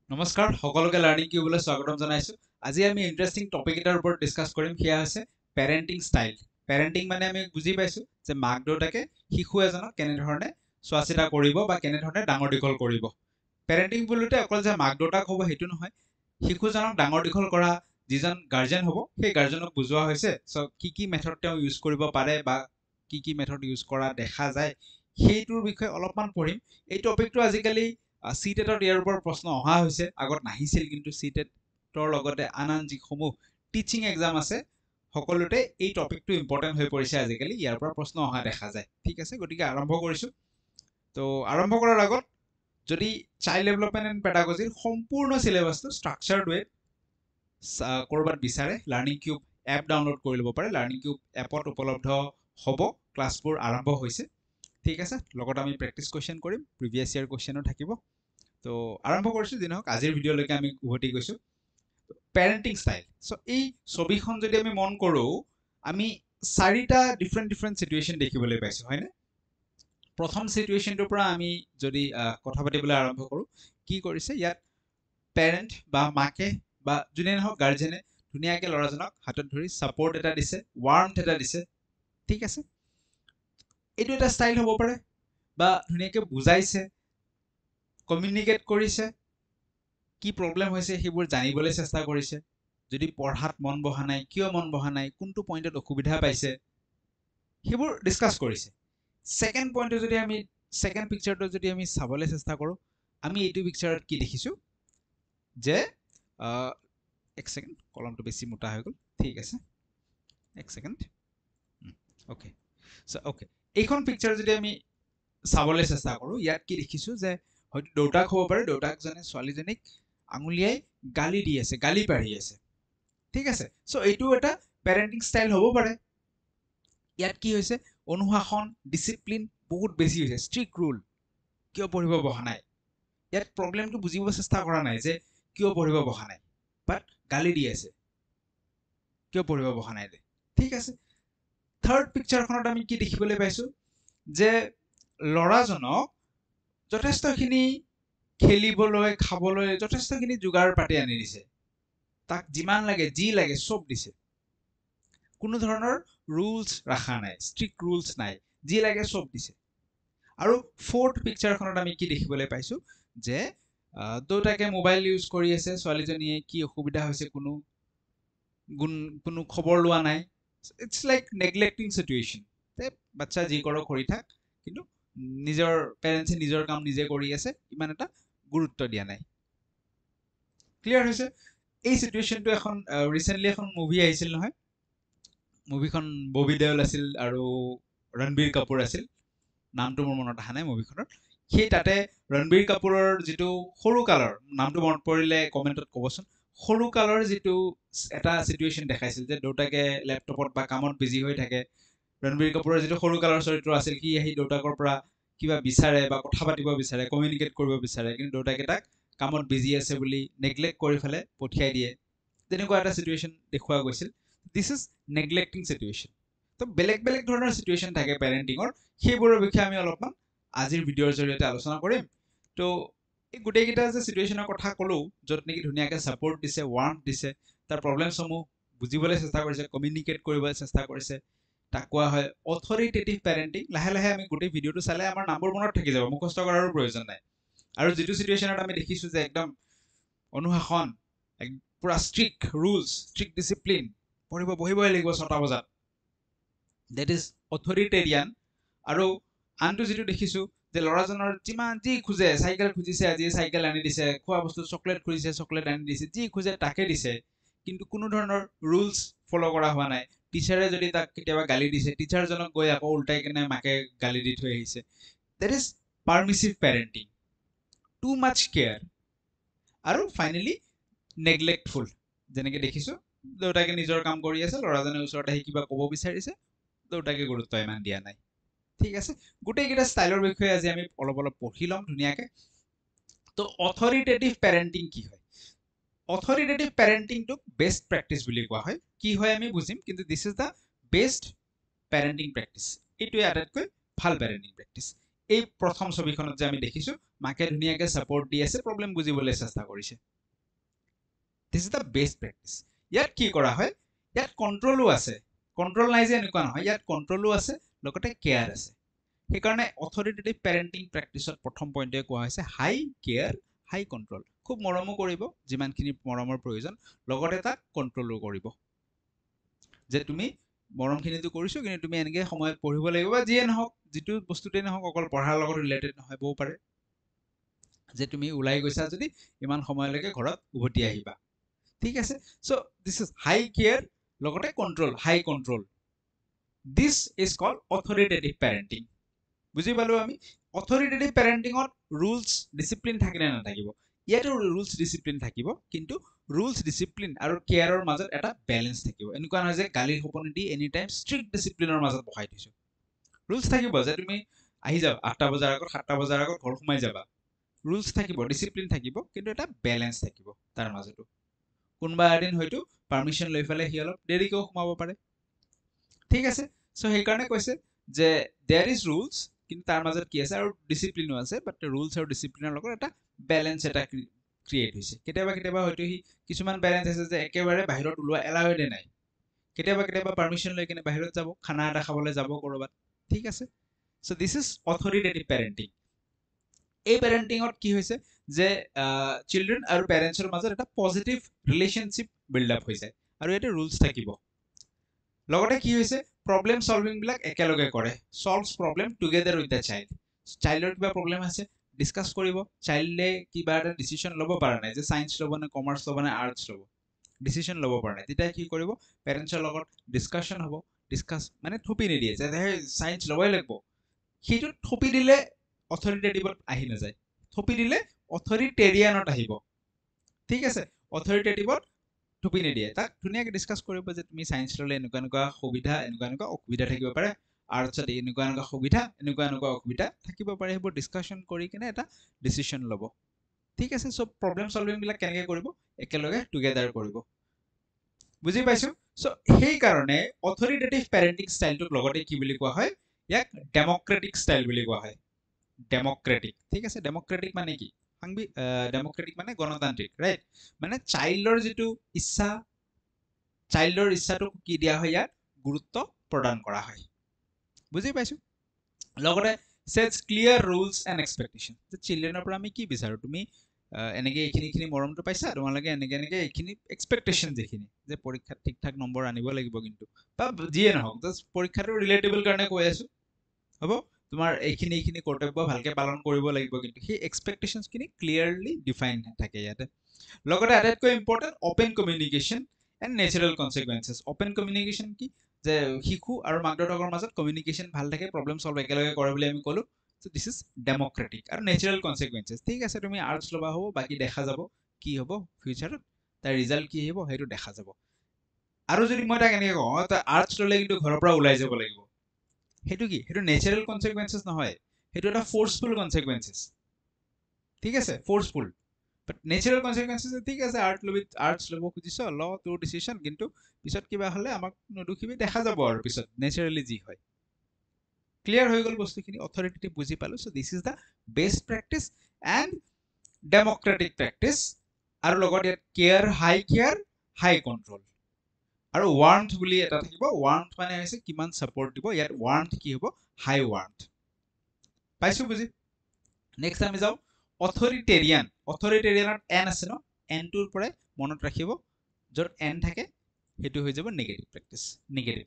নমস্কাৰ সকলোকে লাৰ্নিং কিউবলৈ স্বাগতম জনাইছো। আজি আমি ইন্টাৰেষ্টিং টপিক এটাৰ ওপৰত ডিসকাস কৰিম। সেয়া হৈছে পেৰেন্টিং ষ্টাইল। পেৰেন্টিং মানে আমি বুজি পাইছো যে মাক দেউতাকে শিশু এজনক কেনেধৰণে চোৱা চিতা কৰিব বা কেনেধৰণে ডাঙৰ দীঘল কৰিব। পেৰেন্টিং বুলিতে অকল যে মাক দেউতাক হ'ব সেইটো নহয়, শিশুজনক ডাঙৰ দীঘল কৰা যিজন গাৰ্জেন হ'ব সেই গাৰ্জেনক বুজোৱা হৈছে কি কি মেথড তেওঁ ইউজ কৰিব পাৰে বা কি মেথড ইউজ কৰা দেখা যায় সেইটোৰ বিষয়ে অলপমান পঢ়িম। এই টপিকটো আজিকালি সিটেটত ইয়াৰ ওপৰত প্ৰশ্ন অহা হৈছে, আগত নাহিছিল, কিন্তু সিটেটৰ লগতে আন যিসমূহ টিচিং এক্সাম আছে সকলোতে এই টপিকটো ইম্পৰ্টেণ্ট হৈ পৰিছে। আজিকালি ইয়াৰ পৰা প্ৰশ্ন অহা দেখা যায়। ঠিক আছে, গতিকে আৰম্ভ কৰিছোঁ। তো আৰম্ভ কৰাৰ আগত যদি চাইল্ড ডেভেলপমেণ্ট এণ্ড পেডাগজিৰ সম্পূৰ্ণ চিলেবাছটো ষ্ট্ৰাকচাৰ্ড ৱেত ক'ৰবাত বিচাৰে, লাৰ্নিং কিউব এপ ডাউনলোড কৰি ল'ব পাৰে। লাৰ্নিং কিউব এপত উপলব্ধ হ'ব। ক্লাছবোৰ আৰম্ভ হৈছে। ঠিক আছে, লগত আমি প্ৰেক্টিছ কুৱেশ্যন কৰিম, প্ৰিভিয়াছ ইয়াৰ কুৱেশ্যনো থাকিব। তো আৰম্ভ কৰিছোঁ। যি নহওক আজিৰ ভিডিঅ'লৈকে আমি উভতি গৈছোঁ। Parenting style. এই ছবিখন যদি আমি মন কৰোঁ, আমি চাৰিটা ডিফাৰেণ্ট চিটুৱেশ্যন দেখিবলৈ পাইছোঁ, হয়নে? প্ৰথম চিটুৱেশ্যনটোৰ পৰা আমি যদি কথা পাতিবলৈ আৰম্ভ কৰোঁ, কি কৰিছে ইয়াত পেৰেণ্ট বা মাকে বা যোনে নহওক গাৰ্জেনে ধুনীয়াকৈ ল'ৰাজনক হাতত ধৰি ছাপৰ্ট এটা দিছে, ৱাৰ্মথ এটা দিছে। ঠিক আছে, এইটো এটা ষ্টাইল হ'ব পাৰে। বা ধুনীয়াকৈ বুজাইছে, কমিউনিকেট কৰিছে, কি প্ৰব্লেম হৈছে সেইবোৰ জানিবলৈ চেষ্টা কৰিছে। যদি পঢ়াত মন বহা নাই, কিয় মন বহা নাই, কোনটো পইণ্টত অসুবিধা পাইছে, সেইবোৰ ডিছকাছ কৰিছে। ছেকেণ্ড পইণ্টটো যদি আমি ছেকেণ্ড পিকচাৰটো যদি আমি চাবলৈ চেষ্টা কৰোঁ, আমি এইটো পিকচাৰত কি দেখিছোঁ যে এক ছেকেণ্ড, কলমটো বেছি মোটা হৈ গ'ল। ঠিক আছে, এক ছেকেণ্ড। অ'কে অ'কে, এইখন পিকচাৰ যদি আমি চাবলৈ চেষ্টা কৰোঁ, ইয়াত কি দেখিছোঁ যে হয়তো দেউতাক হ'ব পাৰে। দেউতাকজনে ছোৱালীজনীক আঙুলিয়াই গালি দি আছে, গালি পাৰি আছে। ঠিক আছে, এইটো এটা পেৰেণ্টিং ষ্টাইল হ'ব পাৰে। ইয়াত কি হৈছে, অনুশাসন, ডিচিপ্লিন বহুত বেছি হৈছে, ষ্ট্ৰিক্ট ৰুল। কিয় পঢ়িব বহা নাই, ইয়াত প্ৰব্লেমটো বুজিব চেষ্টা কৰা নাই যে কিয় পঢ়িব বহা নাই, বাট গালি দি আছে, কিয় পঢ়িব বহা নাই দে। ঠিক আছে, থাৰ্ড পিকচাৰখনত আমি কি দেখিবলৈ পাইছোঁ যে ল'ৰাজনক যথেষ্টখিনি খেলিবলৈ, খাবলৈ যথেষ্টখিনি যোগাৰ পাতি আনি দিছে। তাক যিমান লাগে, যি লাগে চব দিছে। কোনো ধৰণৰ ৰুলছ ৰখা নাই, ষ্ট্ৰিক্ট ৰুলছ নাই, যি লাগে চব দিছে। আৰু ফ'ৰ্থ পিকচাৰখনত আমি কি দেখিবলৈ পাইছোঁ যে দেউতাকে মোবাইল ইউজ কৰি আছে, ছোৱালীজনীয়ে কি অসুবিধা হৈছে কোনো খবৰ লোৱা নাই। It's like neglecting situation. বাচ্চা যি কৰক কৰি থাক, কিন্তু নিজৰ পেৰেণ্টছে নিজৰ কাম নিজে কৰি আছে, ইমান এটা গুৰুত্ব দিয়া নাই। ক্লিয়াৰ হৈছে? এই চিটুৱেশ্যনটো এখন ৰিচেণ্টলি এখন মুভি আহিছিল নহয়, মুভিখন ববি দেওল আছিল আৰু ৰণবীৰ কাপুৰ আছিল। নামটো মোৰ মনত অহা নাই মুভিখনৰ। সেই তাতে ৰণবীৰ কাপুৰৰ যিটো সৰু কালৰ, নামটো মনত পৰিলে কমেণ্টত ক'বচোন, সৰু কালৰ যিটো এটা চিটুৱেশ্যন দেখাইছিল যে দেউতাকে লেপটপত বা কামত বিজি হৈ থাকে। ৰণবীৰ কাপুৰৰ যিটো সৰু কালৰ চৰিত্ৰ আছিল, সি আহি দেউতাকৰ পৰা কিবা বিচাৰে বা কথা পাতিব বিচাৰে, কমিউনিকেট কৰিব বিচাৰে, কিন্তু দেউতাকে তাক কামত বিজি আছে বুলি নেগলেক্ট কৰি পেলাই পঠিয়াই দিয়ে। তেনেকুৱা এটা চিটুৱেশ্যন দেখুওৱা গৈছিল। This is neglecting situation. তো বেলেগ বেলেগ ধৰণৰ চিটুৱেশ্যন থাকে পেৰেণ্টিঙৰ, সেইবোৰৰ বিষয়ে আমি অলপমান আজিৰ ভিডিঅ'ৰ জৰিয়তে আলোচনা কৰিম। তো এই গোটেইকেইটা যে চিটুৱেশ্যনৰ কথা ক'লোঁ, য'ত নেকি ধুনীয়াকৈ ছাপৰ্ট দিছে, ৱাৰ্মথ দিছে, তাৰ প্ৰব্লেমসমূহ বুজিবলৈ চেষ্টা কৰিছে, কমিউনিকেট কৰিবলৈ চেষ্টা কৰিছে, তাক কোৱা হয় অথৰিটেটিভ পেৰেণ্টিং। লাহে লাহে আমি গোটেই ভিডিঅ'টো চালে আমাৰ নামবোৰ মনত থাকি যাব, মুখস্থ কৰাৰো প্ৰয়োজন নাই। আৰু যিটো চিটুৱেশ্যনত আমি দেখিছোঁ যে একদম অনুশাসন, পুৰা ষ্ট্ৰিক্ট ৰুলছ, ষ্ট্ৰিক্ট ডিচিপ্লিন, বহিবই লাগিব 6টা বজাত, ডেট ইজ অথৰিটেৰিয়ান। আৰু আনটো যিটো দেখিছোঁ যে ল'ৰাজনৰ যিমান যি খোজে, চাইকেল খুজিছে আজি চাইকেল আনি দিছে, খোৱা বস্তু চকলেট খুজিছে চকলেট আনি দিছে, যি খোজে তাকে দিছে, কিন্তু কোনো ধৰণৰ ৰুলছ ফ'ল' কৰা হোৱা নাই। টিচাৰে যদি তাক কেতিয়াবা গালি দিছে, টিচাৰজনক গৈ আকৌ উল্টাই কিনে মাকে গালি দি থৈ আহিছে। That is permissive parenting, too much care. আৰু ফাইনেলি নেগলেক্টফুল, যেনেকৈ দেখিছোঁ দেউতাকে নিজৰ কাম কৰি আছে, ল'ৰাজনে ওচৰত আহি কিবা ক'ব বিচাৰিছে, দেউতাকে গুৰুত্ব ইমান দিয়া নাই। ঠিক আছে, গোটেইকেইটা ষ্টাইলৰ বিষয়ে আজি আমি অলপ পঢ়ি ল'ম ধুনীয়াকৈ। তো অথৰিটেটিভ পেৰেণ্টিং কি হয়? অথৰিটেটিভ পেৰেণ্টিংটোক বেষ্ট প্ৰেক্টিছ বুলি কোৱা হয়। কি হয় আমি বুজিম, কিন্তু this is the best parenting practice. এইটোৱে আটাইতকৈ ভাল পেৰেণ্টিং প্ৰেক্টিছ। এই প্ৰথম ছবিখনত যে আমি দেখিছো মাকে ধুনীয়াকৈ সাপোৰ্ট দি আছে প্ৰবলেম বুজিবলৈ চেষ্টা কৰিছে this is the best practice ইয়াত কি কৰা হয় ইয়াত কন্ট্ৰলো আছে কন্ট্ৰল নাই যে এনেকুৱা নহয় ইয়াত কন্ট্ৰলো আছে লগতে কেয়াৰ আছে সেইকাৰণে অথৰিটেটিভ পেৰেন্টিং প্ৰেক্টিছত প্ৰথম পইণ্টে কোৱা হৈছে হাই কেয়াৰ হাই কন্ট্ৰল খুব মৰমো কৰিব যিমানখিনি মৰমৰ প্ৰয়োজন লগতে তাক কন্ট্ৰলো কৰিব যে তুমি মৰমখিনিটো কৰিছো কিন্তু তুমি এনেকৈ সময়ত পঢ়িব লাগিব বা যিয়ে নহওক যিটো বস্তুতেই নহওক অকল পঢ়াৰ লগত ৰিলেটেড নহবও পাৰে যে তুমি ওলাই গৈছা যদি ইমান সময়লৈকে ঘৰত উভতি আহিবা ঠিক আছে so this is high care লগতে control high control this is called authoritative parenting বুজি পালো আমি অথৰিটেটিভ পেৰেন্টিঙত ৰুলছ ডিসিপ্লিন থাকিলে নাথাকিব ইয়াতো ৰুলছ ডিসিপ্লিন থাকিব কিন্তু ৰুলছ ডিসিপ্লিন আৰু কেয়াৰৰ মাজত এটা বেলেন্স থাকিব এনেকুৱা নহয় যে গালিৰ সপনি দি এনি টাইম ষ্ট্ৰিক্ট ডিসিপ্লিনৰ মাজত বহাই থৈছো ৰুলছ থাকিব যে তুমি আহি যাবা 8টা বজাৰ আগত 7টা বজাৰ আগত ঘৰ সোমাই যাবা ৰুলছ থাকিব ডিসিপ্লিন থাকিব কিন্তু এটা বেলেন্স থাকিব তাৰ মাজতো কোনবা এদিন হয়তো পাৰমিশন লৈ ফেলে হি অলপ দেৰিকৈ সোমাব পাৰে ঠিক আছে সো সেইকাৰণে কৈছে যে দেয়াৰ ইজ ৰুলছ কিন্তু তাৰ মাজত কি আছে আৰু ডিসিপ্লিনো আছে বাট ৰুলছ আৰু ডিসিপ্লিনৰ লগত এটা বেলেন্স এটা ক্ৰিয়েট হৈছে কেতিয়াবা হয়তো হি কিছুমান বেলেন্স আছে যে একেবাৰে বাহিৰত ওলোৱা এলাউড নাই কেতিয়াবা পাৰমিশন লৈ কিনে বাহিৰত যাব খানা এটা খাবলৈ যাব কৰবাত ঠিক আছে সো দিস ইজ অথৰিটেটিভ পেৰেন্টিং এই পেৰেন্টিঙত কি হৈছে যে চিলড্ৰেন আৰু পেৰেন্টছৰ মাজত এটা পজিটিভ ৰিলেশনশ্বিপ বিল্ড আপ হৈ যায় আৰু এটা ৰুলছ থাকিব লগতে কি হৈছে প্ৰবলেম সলভিং বিলাক একেলগে কৰে solves problem together with the child চাইল্ডৰ কিবা প্ৰবলেম আছে ডিসকাস কৰিব চাইল্ডে কিবা এটা ডিসিশন ল'ব পৰা নাই যে সায়েন্স ল'ব নে কমাৰ্চ ল'ব নে আৰ্টছ ল'ব ডিসিশন ল'ব পৰা নাই তেতিয়া কি কৰিব পেৰেন্টছৰ লগত ডিসকাশন হ'ব ডিসকাস মানে থপি নিদিয়ে যে সায়েন্স ল'বই লাগিব সেইটো থপি দিলে অথৰিটেটিভত আহি নাযায় থপি দিলে অথৰিটেৰিয়ানত আহিব ঠিক আছে অথৰিটেটিভত থপি নিদিয়ে তাক ধুনীয়াকৈ ডিসকাস কৰিব যে তুমি সায়েন্স ল'লে এনেকুৱা সুবিধা এনেকুৱা অসুবিধা থাকিব পাৰে আৰ্টছত এনেকুৱা সুবিধা এনেকুৱা অসুবিধা থাকিব পাৰে সেইবোৰ ডিসকাশন কৰি কিনে এটা ডিসিশন ল'ব ঠিক আছে সো প্ৰবলেম সলভিং বিলাক কেনেকৈ কৰিব একেলগে টুগেদাৰ কৰিব বুজি পাইছো সো সেই কাৰণে অথৰিটেটিভ পেৰেন্টিং ষ্টাইলটোক লগতে কি বুলি কোৱা হয় ইয়াক ডেমক্ৰেটিক ষ্টাইল বুলি কোৱা হয় ডেমক্ৰেটিক ঠিক আছে ডেমক্ৰেটিক মানে কি ডেমক্ৰেটিক মানে গণতান্ত্ৰিক ৰাইট মানে চাইল্ডৰ যিটো ইচ্ছা চাইল্ডৰ ইচ্ছাটো কি দিয়া হয় ইয়াত গুৰুত্ব প্ৰদান কৰা হয় বুজি পাইছো লগতে sets clear rules and expectation যে চিলড্ৰেনৰ পৰা আমি কি বিচাৰো তুমি এনেকৈ এইখিনি মৰমটো পাইছা তোমালোকে এনেকৈ এইখিনি এক্সপেক্টেশন যিখিনি যে পৰীক্ষাত ঠিক ঠাক নম্বৰ আনিব লাগিব কিন্তু বা যিয়ে নহওক জাষ্ট পৰীক্ষাটো ৰিলেটেবল কাৰণে কৈ আছো হ'ব তোমাৰ এইখিনি কৰ্তব্য ভালকে পালন কৰিব লাগিব কিন্তু সেই এক্সপেক্টেশনছখিনি ক্লিয়াৰলি ডিফাইন থাকে ইয়াতে লগতে আটাইতকৈ important open communication and natural consequences open communication কি যে শিশু আৰু মাক দেউতাকৰ মাজত কমিউনিকেশ্যন ভাল থাকে প্ৰবলেম সলভ একেলগে কৰে বুলি আমি ক'লো সো দিস ইজ ডেমক্ৰেটিক আৰু নেচাৰেল কনচিকুৱেঞ্চেছ ঠিক আছে তুমি আৰ্টছ ল'বা হ'ব বাকী দেখা যাব কি হ'ব ফিউচাৰত তাৰ ৰিজাল্ট কি আহিব সেইটো দেখা যাব আৰু যদি মই তাক এনেকৈ কওঁ তই আৰ্টছ ল'লে কিন্তু ঘৰৰ পৰা ওলাই যাব লাগিব সেইটো কি সেইটো নেচাৰেল কনচিকুৱেঞ্চেছ নহয় সেইটো এটা ফোৰ্সফুল কনচিকুৱেঞ্চেছ ঠিক আছে ফোৰ্সফুল বাট নেচাৰেল কনচিকুৱেঞ্চেছ ঠিক আছে আৰ্টছ ল'ব খুজিছ ল তোৰ ডিচিশ্যন কিন্তু পিছত কিবা হ'লে আমাক নদুখিবি দেখা যাব আৰু পিছত নেচাৰেলি যি হয় ক্লিয়াৰ হৈ গ'ল বস্তুখিনি অথৰিটেটিভ বুজি পালো so this is the best practice and democratic practice আৰু লগত ইয়াত কেয়াৰ হাই কণ্ট্ৰল আৰু ৱাৰ্মথ বুলি এটা থাকিব ৱাৰ্মথ মানে হৈছে কিমান সাপোৰ্ট দিব ইয়াত ৱাৰ্মথ কি হ'ব হাই ৱাৰ্মথ পাইছো বুজি নেক্সট আমি যাও অথৰিটেৰিয়ানত এন আছে ন এনটোৰ পৰাই মনত ৰাখিব য'ত এন থাকে সেইটো হৈ যাব নেগেটিভ প্ৰেক্টিছ নেগেটিভ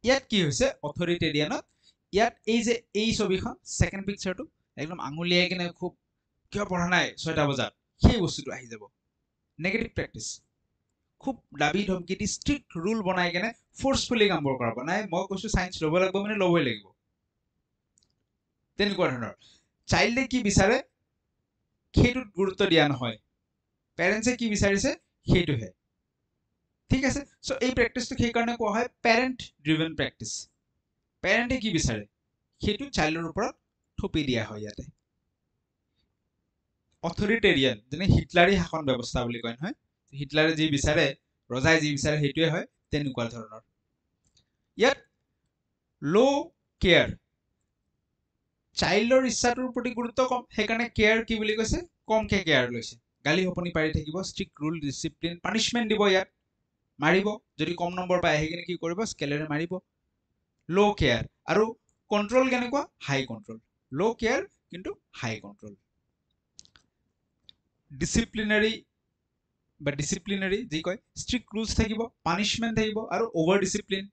ইয়াত কি হৈছে অথৰিটেৰিয়ানত ইয়াত এই যে এই ছবিখন সেকেন্ড পিকচাৰটো একদম আঙুলিয়াই কিনে খুব কিয় পঢ়া নাই 6টা বজাত সেই বস্তুটো আহি যাব নেগেটিভ প্ৰেক্টিছ খুব দাবী ধমকি দি ষ্ট্ৰিক্ট ৰুল বনাই কেনে ফোৰ্সফুলি কামবোৰ কৰাব নাই মই কৈছো সায়েন্স ল'ব লাগিব মানে ল'বই লাগিব তেনেকুৱা ধৰণৰ চাইল্ডে কি বিচাৰে সেইটোত গুৰুত্ব দিয়া নহয় পেৰেন্টছে কি বিচাৰিছে সেইটোহে ঠিক আছে সো এই প্ৰেক্টিছটো সেই কাৰণে কোৱা হয় পেৰেন্ট ড্ৰিভেন প্ৰেক্টিছ পেৰেন্টে কি বিচাৰে সেইটো চাইল্ডৰ ওপৰত থপি দিয়া হয় ইয়াতে অথৰিটেৰিয়ান যেনে হিটলাৰী শাসন ব্যৱস্থা বুলি কয় নহয় হিটলাৰে যি বিচাৰে ৰজাই যি বিচাৰে সেইটোৱে হয় তেনেকুৱা ধৰণৰ ইয়াত লো কেয়াৰ চাইল্ডৰ ইচ্ছাটোৰ প্ৰতি গুৰুত্ব কম, সেইকাৰণে কেয়াৰ কি বুলি কৈছে, কমকে কেয়াৰ লৈছে। গালি হপনি পাৰি থাকিব, ষ্ট্ৰিক্ট ৰুল ডিচিপ্লিন, পানিচমেণ্ট দিব, ইয়াত মাৰিব, যদি কম নম্বৰ পায় সেইখিনি কি কৰিব, স্কেলেৰে মাৰিব। ল' কেয়াৰ, আৰু কণ্ট্ৰল কেনেকুৱা, হাই কণ্ট্ৰল। ল' কেয়াৰ কিন্তু হাই কণ্ট্ৰল। ডিচিপ্লিনাৰী বা ডিচিপ্লিনাৰী যি কয়, ষ্ট্ৰিক্ট ৰুলছ থাকিব, পানিচমেণ্ট থাকিব, আৰু অভাৰ ডিচিপ্লিন।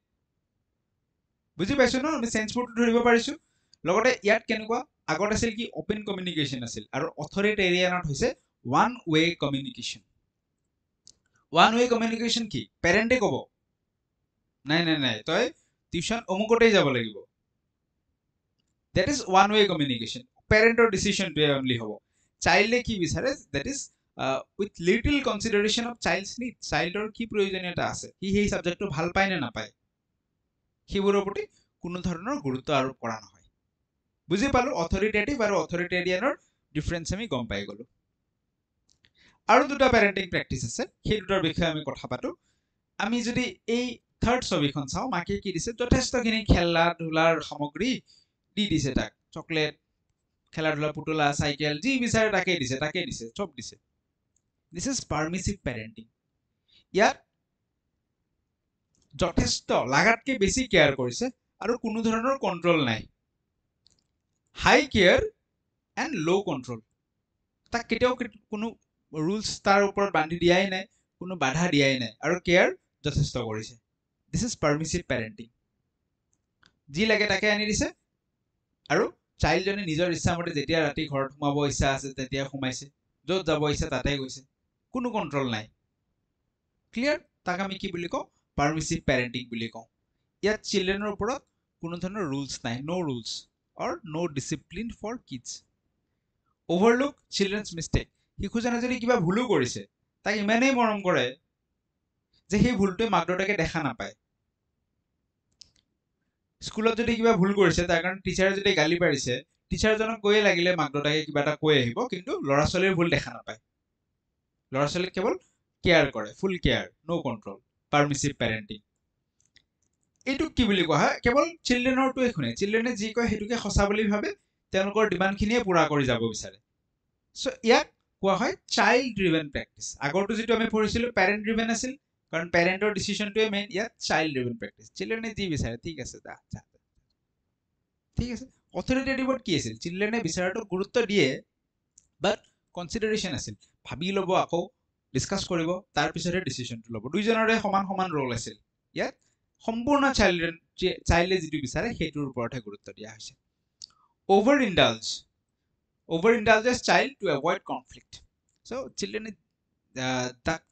বুজি পাইছো ন, আমি চেঞ্চবোৰ্ডটো ধৰিব পাৰিছো। লগতে ইয়াত কেনেকুৱা, আগত আছিল কি অপেন কমিউনিকেশ্যন আছিল, আৰু অথৰিটেৰিয়ানত হৈছে one way communication. One way communication কি, পেৰেণ্টে ক'ব নাই নাই নাই তই টিউচন অমুকতেই যাব লাগিব, that is one way communication, parentor decision to only hobo। চাইল্ডে কি বিচাৰে, that is with little consideration of child's need, চাইল্ডৰ কি প্ৰয়োজনীয়তা আছে, সি সেই সাবজেক্টটো ভাল পায় নে নাপায়, সেইবোৰৰ প্ৰতি কোনো ধৰণৰ গুৰুত্ব আৰোপ কৰা নহয়। বুজি পালো, অথৰিটেটিভ আৰু অথৰিটেৰিয়ানৰ ডিফাৰেন্স আমি গম পাই গলো। আৰু দুটা পেৰেন্টিং প্ৰেক্টিছ আছে, সেই দুটাৰ বিষয়ে আমি কথা পাতো। আমি যদি এই থাৰ্ড ছবিখন চাওঁ, মাকে কি দিছে, যথেষ্টখিনি খেলা ধূলাৰ সামগ্ৰী দি দিছে তাক, চকলেট, খেলা ধূলা, পুতলা, চাইকেল, যি বিচাৰে তাকেই দিছে, চব দিছে। This is permissive parenting. ইয়াত যথেষ্ট লাগাতকে বেছি কেয়াৰ কৰিছে আৰু কোনো ধৰণৰ কণ্ট্ৰল নাই। হাই কেয়াৰ এণ্ড ল' কণ্ট্ৰল। তাক কেতিয়াও কোনো ৰুলছ তাৰ ওপৰত বান্ধি দিয়াই নাই, কোনো বাধা দিয়াই নাই, আৰু কেয়াৰ যথেষ্ট কৰিছে। This is permissive parenting. যি লাগে তাকে আনি দিছে, আৰু চাইল্ডজনে নিজৰ ইচ্ছামতে যেতিয়া ৰাতি ঘৰত সোমাব ইচ্ছা আছে তেতিয়া সোমাইছে, য'ত যাব ইচ্ছা তাতে গৈছে, কোনো কণ্ট্ৰল নাই। ক্লিয়াৰ? তাক আমি কি বুলি কওঁ, পাৰমিছিভ পেৰেণ্টিং বুলি কওঁ। ইয়াত চিলড্ৰেনৰ ওপৰত কোনো ধৰণৰ ৰুলছ নাই, no' rules or no' discipline for kids. Overlook children's mistake. শিশুজনে যদি কিবা ভুলো কৰিছে, তাক ইমানেই মৰম কৰে যে সেই ভুলটোৱে মাক দেউতাকে দেখা নাপায়। স্কুলত যদি কিবা ভুল কৰিছে, তাৰ কাৰণে টিচাৰে যদি গালি পাৰিছে, টিচাৰজনক কৈয়ে লাগিলে মাক দেউতাকে কিবা এটা কৈ আহিব, কিন্তু ল'ৰা ছোৱালীৰ ভুল দেখা নাপায়। ল'ৰা ছোৱালীক কেৱল কেয়াৰ কৰে, ফুল কেয়াৰ, ন' কণ্ট্ৰল, পাৰমিছিভ পেৰেণ্টিং। এইটোক কি বুলি কোৱা হয়, কেৱল চিলড্ৰেনৰটোৱে শুনে, চিলড্ৰেনে যি কয় সেইটোকে সঁচা বুলি ভাবে, তেওঁলোকৰ ডিমাণ্ডখিনিয়ে পূৰা কৰি যাব বিচাৰে। চ' ইয়াক কোৱা হয় চাইল্ড ড্ৰিভেন প্ৰেক্টিছ। আগৰটো যিটো আমি পঢ়িছিলোঁ পেৰেণ্ট ড্ৰিভেন আছিল, কাৰণ পেৰেণ্টৰ ডিচিশ্যনটোৱে মেইন। ইয়াত চাইল্ড ড্ৰিভেন প্ৰেক্টিছ, চিলড্ৰেনে যি বিচাৰে, ঠিক আছে যা, ঠিক আছে। অথৰিটেটিভত কি আছিল, চিলড্ৰেনে বিচাৰাটো গুৰুত্ব দিয়ে, বাট কনচিডাৰেশ্যন আছিল, ভাবি ল'ব, আকৌ ডিছকাছ কৰিব, তাৰপিছতহে ডিচিশ্যনটো ল'ব। দুইজনৰে সমান সমান ৰোল আছিল। ইয়াত সম্পূৰ্ণ চাইল্ডে যিটো বিচাৰে সেইটোৰ ওপৰতহে গুৰুত্ব দিয়া হৈছে। Over indulges child to avoid conflict. So' চিলড্ৰেনে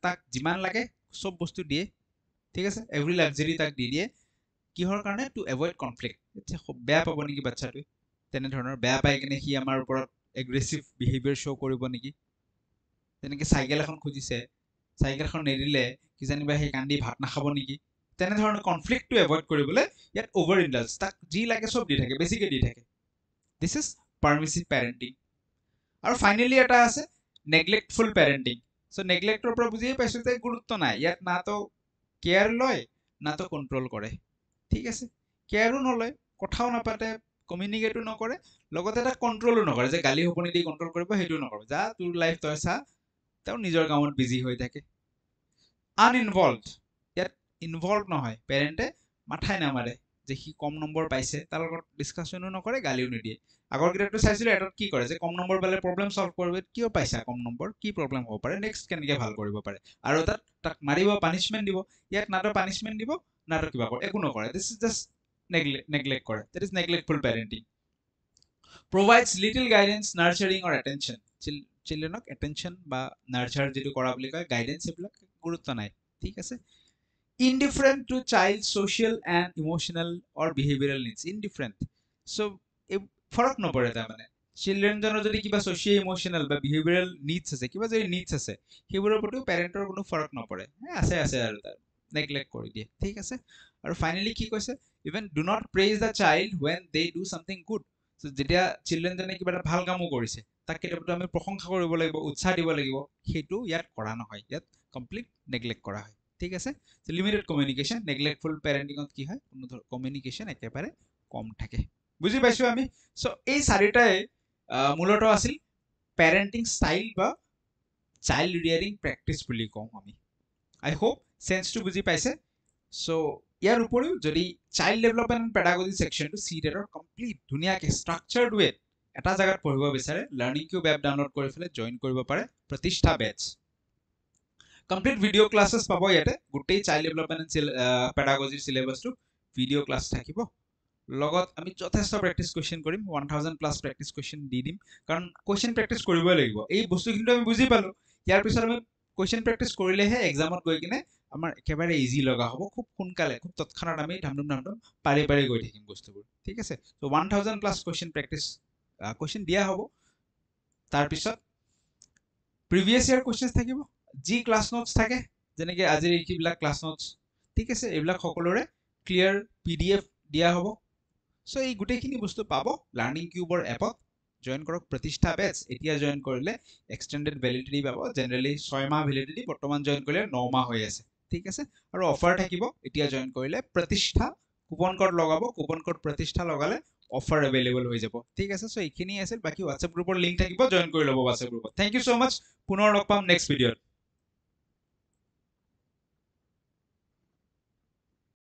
তাক যিমান লাগে চব বস্তু দিয়ে, ঠিক আছে, এভৰি লাক্সাৰী তাক দি দিয়ে। কিহৰ কাৰণে, টু এভইড কনফ্লিক্ট। বেয়া পাব নেকি বাচ্চাটোৱে, তেনেধৰণৰ বেয়া পাই কিনে সি আমাৰ ওপৰত এগ্ৰেছিভ বিহেভিয়াৰ শ্ব' কৰিব নেকি। যেনেকৈ চাইকেল এখন খুজিছে, চাইকেলখন নেৰিলে কিজানিবা সেই কান্দি ভাত নাখাব নেকি, তেনেধৰণৰ কনফ্লিক্টটো এভইড কৰিবলৈ ইয়াত অভাৰ ইণ্ডালজ, তাক যি লাগে চব দি থাকে, বেছিকৈ দি থাকে। This is permissive parenting. আৰু ফাইনেলি এটা আছে নেগলেক্টফুল পেৰেণ্টিং। চ' নেগলেক্টৰ পৰা বুজিয়ে পাইছোঁ যে গুৰুত্ব নাই, ইয়াত না তো কেয়াৰ লয় না তো কণ্ট্ৰল কৰে, ঠিক আছে। কেয়াৰো নলয়, কথাও নাপাতে, কমিউনিকেটো নকৰে, লগতে এটা কণ্ট্ৰলো নকৰে, যে গালি শপনি দি কণ্ট্ৰল কৰিব সেইটো নকৰে, যা তোৰ লাইফ তই চা, তেওঁ নিজৰ কামত বিজি হৈ থাকে। আনইনভলভড, ইয়াত ইনভলভ নহয়, পেৰেণ্টে মাথাই নামাৰে যে সি কম নম্বৰ পাইছে, তাৰ লগত ডিছকাশ্যনো নকৰে, গালিও নিদিয়ে। আগৰ কিতাপটো চাইছিলোঁ, এটাত কি কৰে যে কম নম্বৰ পালে প্ৰব্লেম চল্ভ কৰিব, কিয় পাইছা কম নম্বৰ, কি প্ৰব্লেম হ'ব পাৰে, নেক্সট কেনেকৈ ভাল কৰিব পাৰে, আৰু তাক মাৰিব, পানিচমেণ্ট দিব। ইয়াত না তো পানিচমেণ্ট দিব না তো কিবা কৰে, একো নকৰে। দিছ ইজ জাষ্ট নেগলেক্ট কৰে, that is neglectful parenting. Provides little guidance, nurturing or attention. চিলড্ৰেনক এটেনশ্যন বা নাৰ্চাৰ যিটো কৰা বুলি কয়, গাইডেন্স, এইবিলাক গুৰুত্ব নাই, ঠিক আছে। Indifferent to child social and emotional or behavioural needs. Indifferent, so' এই ফৰক নপৰে। তাৰমানে চিলড্ৰেনজনৰ যদি কিবা ছ'চিয়েল ইম'চনেল বা বিহেভিয়াৰেল নিডছ আছে, কিবা যদি নিডছ আছে, সেইবোৰৰ প্ৰতিও পেৰেণ্টৰ কোনো ফৰক নপৰে, আছে আৰু তাৰ নেগলেক্ট কৰি দিয়ে, ঠিক আছে। আৰু ফাইনেলি কি কৈছে, even do not praise the child when they do something good. যেতিয়া চিলড্ৰেনজনে কিবা এটা ভাল কামো কৰিছে, তাক কেতিয়াবা আমি প্ৰশংসা কৰিব লাগিব, উৎসাহ দিব লাগিব, সেইটো ইয়াত কৰা নহয়, ইয়াত কমপ্লিট নেগলেক্ট কৰা হয়, ঠিক আছে। লিমিটেড কমিউনিকেশ্যন, নেগলেক্টফুল পেৰেণ্টিঙত কি হয়, কোনো ধৰণৰ কমিউনিকেশ্যন একেবাৰে কম থাকে। বুজি পাইছো আমি সো এই চাৰিটাই মূলত আছিল পেৰেন্টিং ষ্টাইল বা চাইল্ড ৰিয়াৰিং প্ৰেক্টিছ বুলি কওঁ আমি আই হোপ সেন্সটো বুজি পাইছে সো ইয়াৰ উপৰিও যদি চাইল্ড ডেভেলপমেণ্ট পেডাগজি সেকশনটো সিটেটৰ কমপ্লিট ধুনীয়াকৈ ষ্ট্ৰাকচাৰ্ড ৱে এটা জায়গাত পঢ়িব বিচাৰে লাৰ্নিং কিউব এপ ডাউনলোড কৰি ফেলে জয়েন কৰিব পাৰে প্ৰতিষ্ঠা বেচ কমপ্লিট ভিডিও ক্লাसेस পাব ইয়াতে গোটেই চাইল্ড ডেভেলপমেণ্ট পেডাগজিৰ সিলেবাসটো ভিডিও ক্লাস থাকিব লগত আমি যথেষ্ট প্ৰেক্টিস কোৱেশ্চন কৰিম 1000 প্লাস প্ৰেক্টিস কোৱেশ্চন দি দিম কাৰণ কোৱেশ্চন প্ৰেক্টিস কৰিবই লাগিব এই বস্তুখিনি আমি বুজি পালো ইয়াৰ পিছত আমি কোৱেশ্চন প্ৰেক্টিস কৰিলেহে এক্সামত গৈ কিনে আমাৰ একেবাৰে ইজি লগা হ'ব খুব সোনকালে খুব তৎক্ষণাত আমি ধামধুম পাৰি গৈ থাকিম বস্তুবোৰ ঠিক আছে তো 1000 প্লাস কোৱেশ্চন প্ৰেক্টিস কোৱেশ্চন দিয়া হ'ব তাৰ পিছত প্ৰিভিয়াস ইয়াৰ কোৱেশ্চনছ থাকিব যি ক্লাস নোটস থাকে যেনেকৈ আজিৰ এইবিলাক ক্লাস নোটস ঠিক আছে এইবিলাক সকলোৰে ক্লিয়াৰ পিডিএফ দিয়া হ'ব সো এই গোটেইখিনি বস্তু পাব লাৰ্নিং কিউবৰ এপত জয়েন কৰক প্ৰতিষ্ঠা বেচ এতিয়া জয়েন কৰিলে এক্সটেন্ডেড ভ্যালিডিটি পাব জেনাৰেলি 6 মাহ ভ্যালিডিটি বৰ্তমান জয়েন কৰিলে 9 মাহ হৈ আছে ঠিক আছে আৰু অফাৰ থাকিব এতিয়া জয়েন কৰিলে প্ৰতিষ্ঠা কুপন কোড লগাব কুপন কোড প্ৰতিষ্ঠা লগালে অফাৰ अवेलेबल হৈ যাব ঠিক আছে সো এইখিনি আছিল বাকি WhatsApp গ্ৰুপৰ লিংক থাকিব জয়েন কৰি লব WhatsApp গ্ৰুপত থ্যাংক ইউ সো মাচ পুনৰ লগ পাম নেক্সট ভিডিঅ'ত